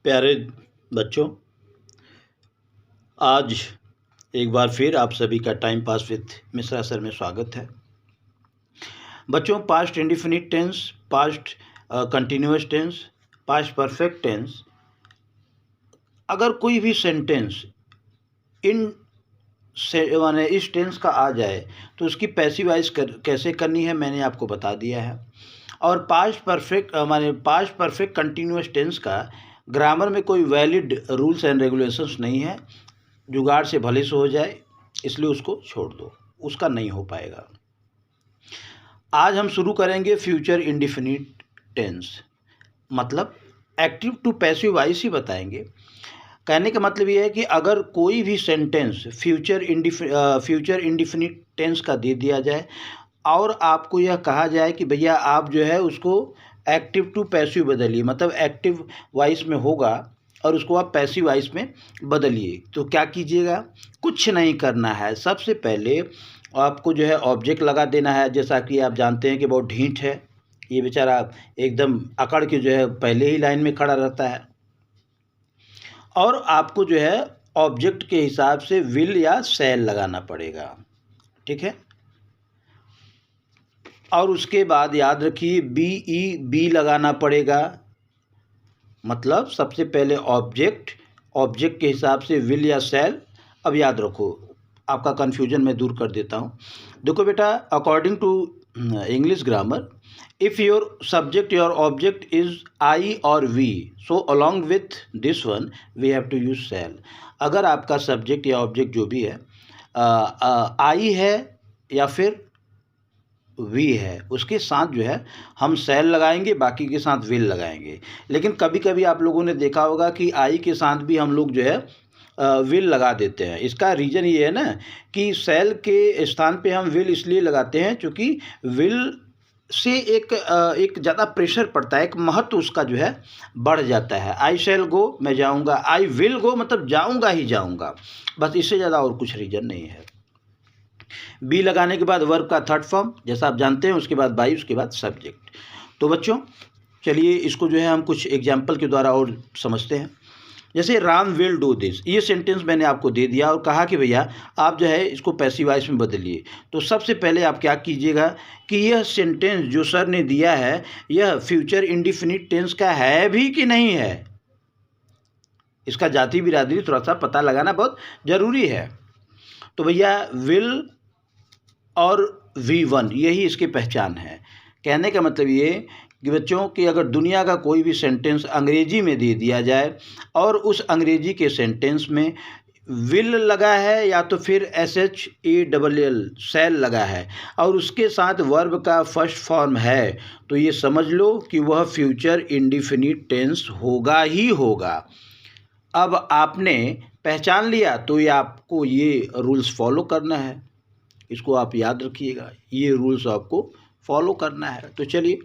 प्यारे बच्चों, आज एक बार फिर आप सभी का time pass with Mishra sir में स्वागत है। बच्चों, past indefinite tense, past continuous tense, past perfect tense, अगर कोई भी सेंटेंस इन से माने इस टेंस का आ जाए तो उसकी पैसिवाइज कैसे करनी है मैंने आपको बता दिया है। और पास्ट परफेक्ट कंटिन्यूअस टेंस का ग्रामर में कोई वैलिड रूल्स एंड रेगुलेशंस नहीं है। जुगाड़ से भले से हो जाए इसलिए उसको छोड़ दो, उसका नहीं हो पाएगा। आज हम शुरू करेंगे फ्यूचर इंडेफिनिट टेंस, मतलब एक्टिव टू पैसिव वॉइस ही बताएंगे। कहने का मतलब ये है कि अगर कोई भी सेंटेंस फ्यूचर इंडेफिनिट टेंस का दे दिया जाए और आपको यह कहा जाए कि भैया आप जो है उसको एक्टिव टू पैसिव बदलिए, मतलब एक्टिव वॉइस में होगा और उसको आप पैसिव वॉइस में बदलिए, तो क्या कीजिएगा? कुछ नहीं करना है। सबसे पहले आपको जो है ऑब्जेक्ट लगा देना है। जैसा कि आप जानते हैं कि बहुत ढीठ है ये बेचारा, एकदम अकड़ के जो है पहले ही लाइन में खड़ा रहता है। और आपको जो है ऑब्जेक्ट के हिसाब से विल या शैल लगाना पड़ेगा, ठीक है। और उसके बाद याद रखिए बी लगाना पड़ेगा, मतलब सबसे पहले ऑब्जेक्ट के हिसाब से विल या शैल। अब याद रखो, आपका कन्फ्यूजन मैं दूर कर देता हूँ। देखो बेटा, according to English grammar, if your subject your object is I और we, so along with this one we have to use shall. अगर आपका सब्जेक्ट या ऑब्जेक्ट जो भी है आई है या फिर वी है, उसके साथ जो है हम शैल लगाएंगे, बाकी के साथ विल लगाएंगे। लेकिन कभी कभी आप लोगों ने देखा होगा कि आई के साथ भी हम लोग जो है विल लगा देते हैं। इसका रीज़न ये है ना कि शैल के स्थान पे हम विल इसलिए लगाते हैं क्योंकि विल से एक ज़्यादा प्रेशर पड़ता है, एक महत्व उसका जो है बढ़ जाता है। आई शैल गो, मैं जाऊंगा, आई विल गो मतलब जाऊंगा ही जाऊंगा, बस इससे ज़्यादा और कुछ रीज़न नहीं है। बी लगाने के बाद वर्ब का थर्ड फॉर्म जैसा आप जानते हैं, उसके बाद बाई, उसके बाद सब्जेक्ट। तो बच्चों चलिए इसको जो है हम कुछ एग्जाम्पल के द्वारा और समझते हैं। जैसे राम विल डू दिस, ये सेंटेंस मैंने आपको दे दिया और कहा कि भैया आप जो है इसको पैसिव वॉइस में बदलिए। तो सबसे पहले आप क्या कीजिएगा कि यह सेंटेंस जो सर ने दिया है यह फ्यूचर इंडेफिनिट टेंस का है भी कि नहीं है, इसका जाति बिरादरी थोड़ा सा पता लगाना बहुत ज़रूरी है। तो भैया विल और V1 यही इसकी पहचान है। कहने का मतलब ये कि बच्चों कि अगर दुनिया का कोई भी सेंटेंस अंग्रेजी में दे दिया जाए और उस अंग्रेजी के सेंटेंस में विल लगा है या तो फिर SHALL शैल लगा है और उसके साथ वर्ब का फर्स्ट फॉर्म है, तो ये समझ लो कि वह फ्यूचर इंडेफिनिट टेंस होगा ही होगा। अब आपने पहचान लिया तो ये आपको ये रूल्स फॉलो करना है, इसको आप याद रखिएगा, ये रूल्स आपको फॉलो करना है। तो चलिए,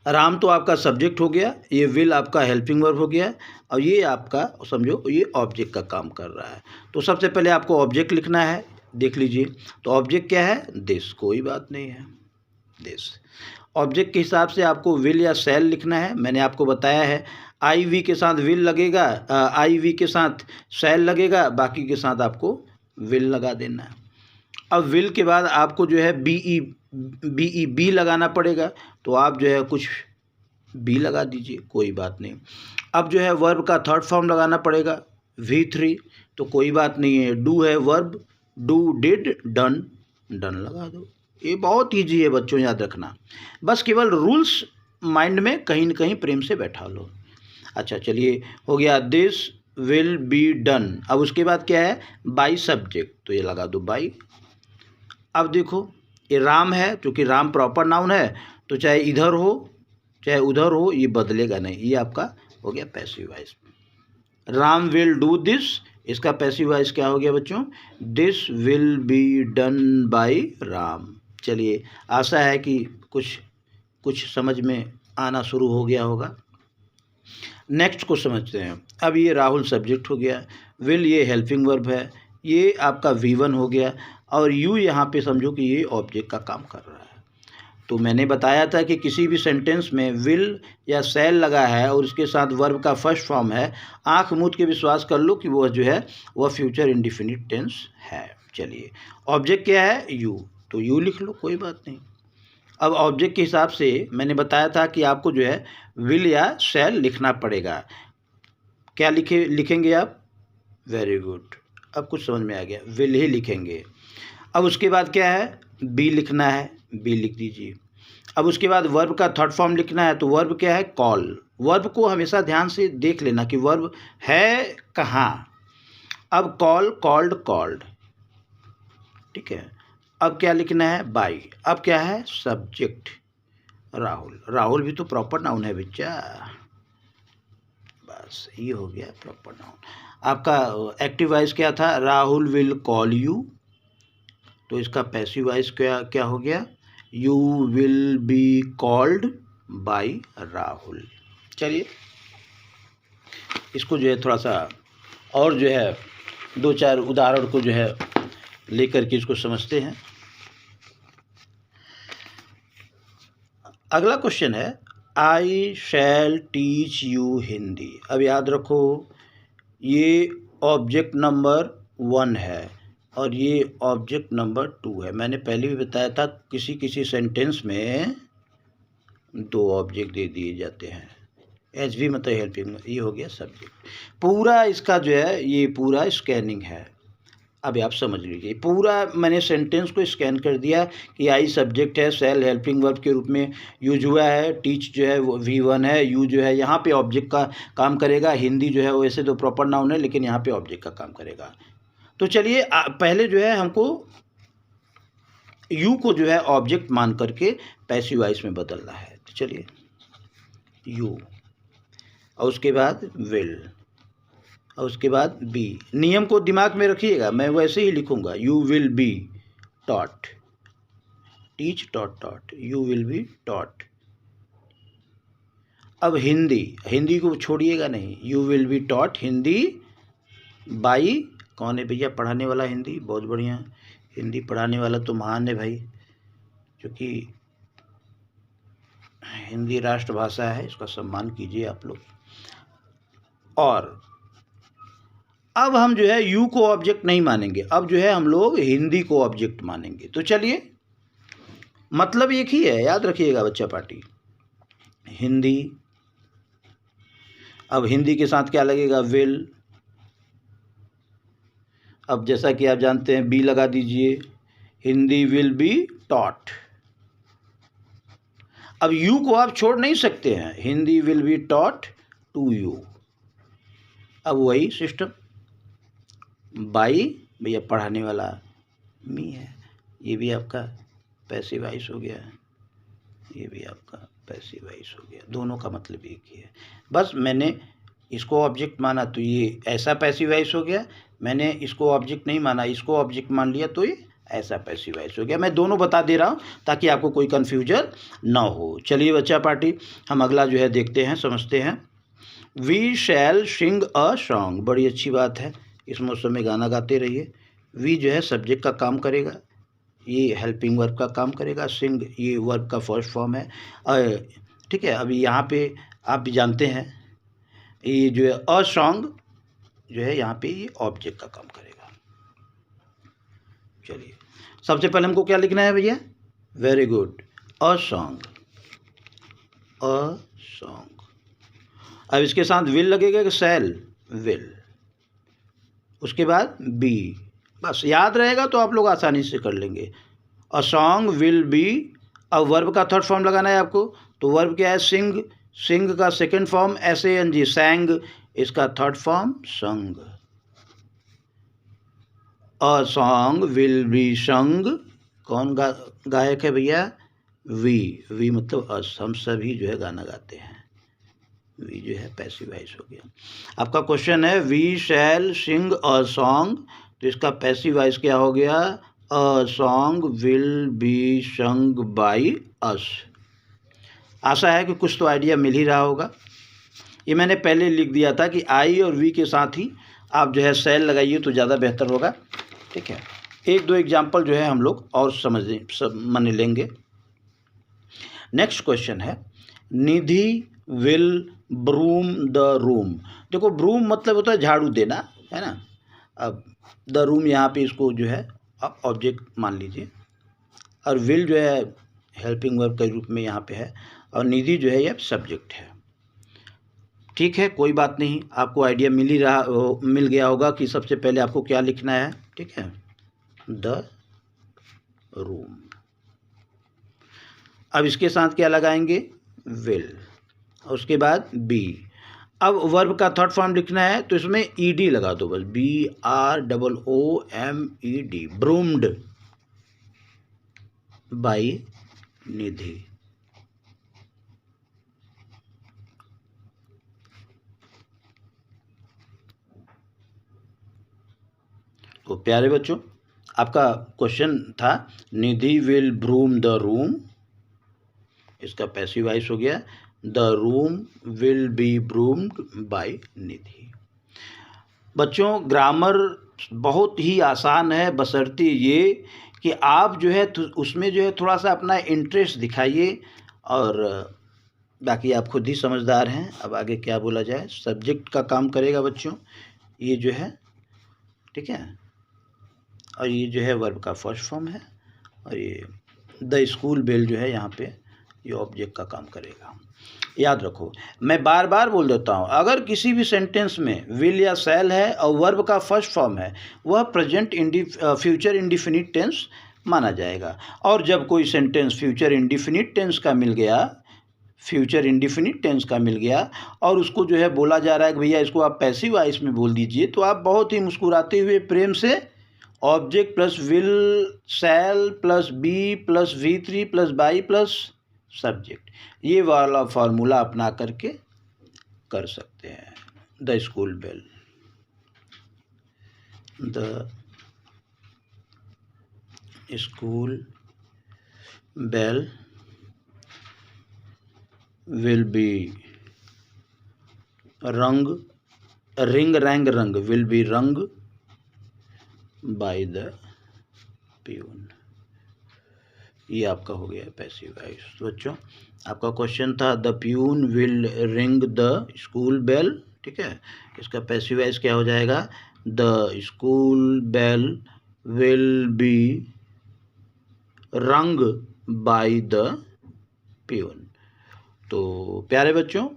राम तो आपका सब्जेक्ट हो गया, ये विल आपका हेल्पिंग वर्ब हो गया और ये आपका समझो ये ऑब्जेक्ट का काम कर रहा है। तो सबसे पहले आपको ऑब्जेक्ट लिखना है, देख लीजिए। तो ऑब्जेक्ट क्या है? दिस, कोई बात नहीं है, दिस। ऑब्जेक्ट के हिसाब से आपको विल या शैल लिखना है। मैंने आपको बताया है आई वी के साथ विल लगेगा, आई वी के साथ शैल लगेगा, बाकी के साथ आपको विल लगा देना है। अब विल के बाद आपको जो है बी लगाना पड़ेगा, तो आप जो है कुछ बी लगा दीजिए, कोई बात नहीं। अब जो है वर्ब का थर्ड फॉर्म लगाना पड़ेगा V3, तो कोई बात नहीं है, डू है verb, do, did, done, done लगा दो। ये बहुत ईजी है बच्चों, याद रखना, बस केवल रूल्स माइंड में कहीं न कहीं प्रेम से बैठा लो। अच्छा चलिए, हो गया दिस विल बी डन। अब उसके बाद क्या है? बाई सब्जेक्ट, तो ये लगा दो बाई। अब देखो ये राम है, क्योंकि राम प्रॉपर नाउन है तो चाहे इधर हो चाहे उधर हो ये बदलेगा नहीं, ये आपका हो गया passive voice. Ram will do this, इसका पैसिव वॉइस क्या हो गया बच्चों? This will be done by Ram. चलिए, आशा है कि कुछ समझ में आना शुरू हो गया होगा। नेक्स्ट को समझते हैं। अब ये राहुल सब्जेक्ट हो गया, विल ये हेल्पिंग वर्ब है, ये आपका V1 हो गया और यू यहाँ पे समझो कि ये ऑब्जेक्ट का काम कर रहा है। तो मैंने बताया था कि किसी भी सेंटेंस में विल या शैल लगा है और उसके साथ वर्ब का फर्स्ट फॉर्म है, आंख मूंद के विश्वास कर लो कि वो जो है वह फ्यूचर इंडेफिनिट टेंस है। चलिए, ऑब्जेक्ट क्या है? यू, तो यू लिख लो, कोई बात नहीं। अब ऑब्जेक्ट के हिसाब से मैंने बताया था कि आपको जो है विल या शैल लिखना पड़ेगा। क्या लिखेंगे आप? वेरी गुड, अब कुछ समझ में आ गया, विल ही लिखेंगे। अब उसके बाद क्या है? बी लिखना है, बी लिख दीजिए। अब उसके बाद वर्ब का थर्ड फॉर्म लिखना है, तो वर्ब क्या है? कॉल। वर्ब को हमेशा ध्यान से देख लेना कि वर्ब है कहाँ। अब कॉल, कॉल्ड, कॉल्ड, ठीक है। अब क्या लिखना है? बाई। अब क्या है? सब्जेक्ट राहुल। राहुल भी तो प्रॉपर नाउन है बच्चा, बस ये हो गया प्रॉपर नाउन। आपका एक्टिव वॉइस क्या था? राहुल विल कॉल यू, तो इसका पैसिव वॉइस क्या हो गया? You will be called by Rahul. चलिए, इसको जो है थोड़ा सा और जो है 2-4 उदाहरण को जो है लेकर के इसको समझते हैं। अगला क्वेश्चन है, आई शैल टीच यू हिंदी। अब याद रखो, ये ऑब्जेक्ट नंबर 1 है और ये ऑब्जेक्ट नंबर 2 है। मैंने पहले भी बताया था किसी किसी सेंटेंस में 2 ऑब्जेक्ट दे दिए जाते हैं। एच वी मतलब हेल्पिंग, ये हो गया सब्जेक्ट। पूरा इसका जो है ये पूरा स्कैनिंग है। अब आप समझ लीजिए, पूरा मैंने सेंटेंस को स्कैन कर दिया कि आई सब्जेक्ट है, सेल हेल्पिंग वर्ब के रूप में यूज हुआ है, टीच जो है वो V1 है, यू जो है यहाँ पे ऑब्जेक्ट का काम करेगा, हिंदी जो है वैसे तो प्रॉपर नाउन है लेकिन यहाँ पे ऑब्जेक्ट का काम करेगा। तो चलिए, पहले जो है हमको यू को जो है ऑब्जेक्ट मान करके पैसिव वॉइस में बदलना है। तो चलिए, यू और उसके बाद विल और उसके बाद बी। नियम को दिमाग में रखिएगा, मैं वैसे ही लिखूंगा, you will be taught, teach taught taught, you will be taught. अब हिंदी, हिंदी को छोड़िएगा नहीं, you will be taught Hindi by, कौन है भैया पढ़ाने वाला? हिंदी बहुत बढ़िया, हिंदी पढ़ाने वाला तो महान है भाई, क्योंकि हिंदी राष्ट्रभाषा है, इसका सम्मान कीजिए आप लोग। और अब हम जो है यू को ऑब्जेक्ट नहीं मानेंगे, अब जो है हम लोग हिंदी को ऑब्जेक्ट मानेंगे। तो चलिए, मतलब एक ही है, याद रखिएगा बच्चा पार्टी, हिंदी। अब हिंदी के साथ क्या लगेगा? विल। अब जैसा कि आप जानते हैं, बी लगा दीजिए, हिंदी विल बी टॉट। अब यू को आप छोड़ नहीं सकते हैं, Hindi will be taught to you. अब वही सिस्टम, बाई भैया पढ़ाने वाला मी है, ये भी आपका पैसिव वॉइस हो गया, ये भी आपका पैसिव वॉइस हो गया, दोनों का मतलब एक ही है। बस मैंने इसको ऑब्जेक्ट माना तो ये ऐसा पैसिव वॉइस हो गया, मैंने इसको ऑब्जेक्ट नहीं माना, इसको ऑब्जेक्ट मान लिया तो ये ऐसा पैसिव वॉइस हो गया। मैं दोनों बता दे रहा हूँ ताकि आपको कोई कन्फ्यूजन ना हो। चलिए बच्चा पार्टी, हम अगला जो है देखते हैं, समझते हैं। We shall Singh a song, बड़ी अच्छी बात है, इस मौसम में गाना गाते रहिए। वी जो है सब्जेक्ट का काम करेगा, ये हेल्पिंग वर्ब का काम करेगा, सिंग ये वर्ब का फर्स्ट फॉर्म है, ठीक है। अभी यहाँ पे आप भी जानते हैं, ये जो है अ सॉन्ग जो है यहाँ पे ये ऑब्जेक्ट का काम करेगा। चलिए, सबसे पहले हमको क्या लिखना है भैया? Very good, a song, a song. अब इसके साथ विल लगेगा कि शैल? विल। उसके बाद बी, बस याद रहेगा तो आप लोग आसानी से कर लेंगे। अ सॉन्ग विल बी। अब वर्ब का थर्ड फॉर्म लगाना है आपको, तो वर्ब क्या है? सिंग। सिंग का सेकंड फॉर्म SANG, सैंग, इसका थर्ड फॉर्म संग। अ सॉन्ग विल बी संग, कौन गायक है भैया? वी मतलब अस, हम सभी जो है गाना गाते हैं। वी जो है पैसिव वॉइस हो गया। आपका क्वेश्चन है we shall Singh a song, तो इसका पैसिव वॉइस क्या हो गया? A song will be sung by us. आशा है कि कुछ तो आइडिया मिल ही रहा होगा। ये मैंने पहले लिख दिया था कि आई और वी के साथ ही आप जो है शैल लगाइए तो ज़्यादा बेहतर होगा, ठीक है। 1-2 एग्जाम्पल जो है हम लोग और समझ माने लेंगे। नेक्स्ट क्वेश्चन है, निधि विल ब्रूम द रूम। देखो ब्रूम मतलब होता है झाड़ू देना, है ना। अब द रूम यहाँ पे इसको जो है आप ऑब्जेक्ट मान लीजिए, और विल जो है हेल्पिंग वर्ब के रूप में यहाँ पे है, और निधि जो है यह सब्जेक्ट है। ठीक है, कोई बात नहीं, आपको आइडिया मिल गया होगा कि सबसे पहले आपको क्या लिखना है। ठीक है, द रूम। अब इसके साथ क्या लगाएंगे, विल, और उसके बाद बी। अब वर्ब का थर्ड फॉर्म लिखना है तो इसमें ईडी लगा दो बस, BROOMED, ब्रूम्ड बाई निधि। तो प्यारे बच्चों, आपका क्वेश्चन था Nidhi will broom the room, इसका पैसिव वॉइस हो गया the room will be broomed by Nidhi. बच्चों ग्रामर बहुत ही आसान है, बशर्ते ये कि आप जो है उसमें जो है थोड़ा सा अपना इंटरेस्ट दिखाइए, और बाकी आप खुद ही समझदार हैं। अब आगे क्या बोला जाए, सब्जेक्ट का काम करेगा बच्चों ये जो है, ठीक है, और ये जो है वर्ब का फर्स्ट फॉर्म है, और ये द स्कूल बेल जो है यहाँ पे ये ऑब्जेक्ट का काम करेगा। याद रखो, मैं बार बार बोल देता हूँ, अगर किसी भी सेंटेंस में विल या शैल है और वर्ब का फर्स्ट फॉर्म है, वह फ्यूचर इंडिफिनिट टेंस माना जाएगा। और जब कोई सेंटेंस फ्यूचर इंडिफिनिट टेंस का मिल गया और उसको जो है बोला जा रहा है कि भैया इसको आप पैसिव वॉइस में बोल दीजिए, तो आप बहुत ही मुस्कुराते हुए प्रेम से object plus will shall plus be plus V3 plus by plus subject, ये वाला फार्मूला अपना करके कर सकते हैं। The school bell, the school bell will be rung will be rung by the peon. ये आपका हो गया पैसिव वॉइस। तो बच्चों आपका क्वेश्चन था the peon will ring the school bell, ठीक है, इसका पैसिव वॉइस क्या हो जाएगा, the school bell will be rung by the peon. तो प्यारे बच्चों,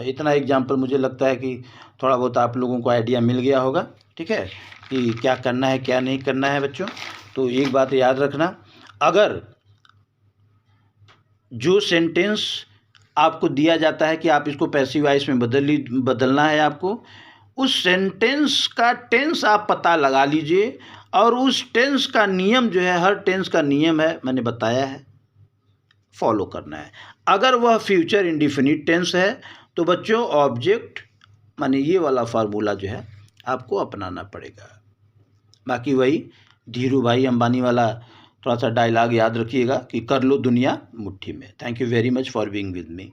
इतना एग्जाम्पल मुझे लगता है कि थोड़ा बहुत आप लोगों को आइडिया मिल गया होगा, ठीक है, कि क्या करना है क्या नहीं करना है। बच्चों तो एक बात याद रखना, अगर जो सेंटेंस आपको दिया जाता है कि आप इसको पैसिव वॉइस में बदलना है आपको, उस सेंटेंस का टेंस आप पता लगा लीजिए, और उस टेंस का नियम जो है, हर टेंस का नियम है, मैंने बताया है, फॉलो करना है। अगर वह फ्यूचर इंडिफिनिट टेंस है तो बच्चों ऑब्जेक्ट माने ये वाला फार्मूला जो है आपको अपनाना पड़ेगा। बाकी वही धीरू भाई अंबानी वाला थोड़ा सा डायलॉग याद रखिएगा कि कर लो दुनिया मुट्ठी में। Thank you very much for being with me.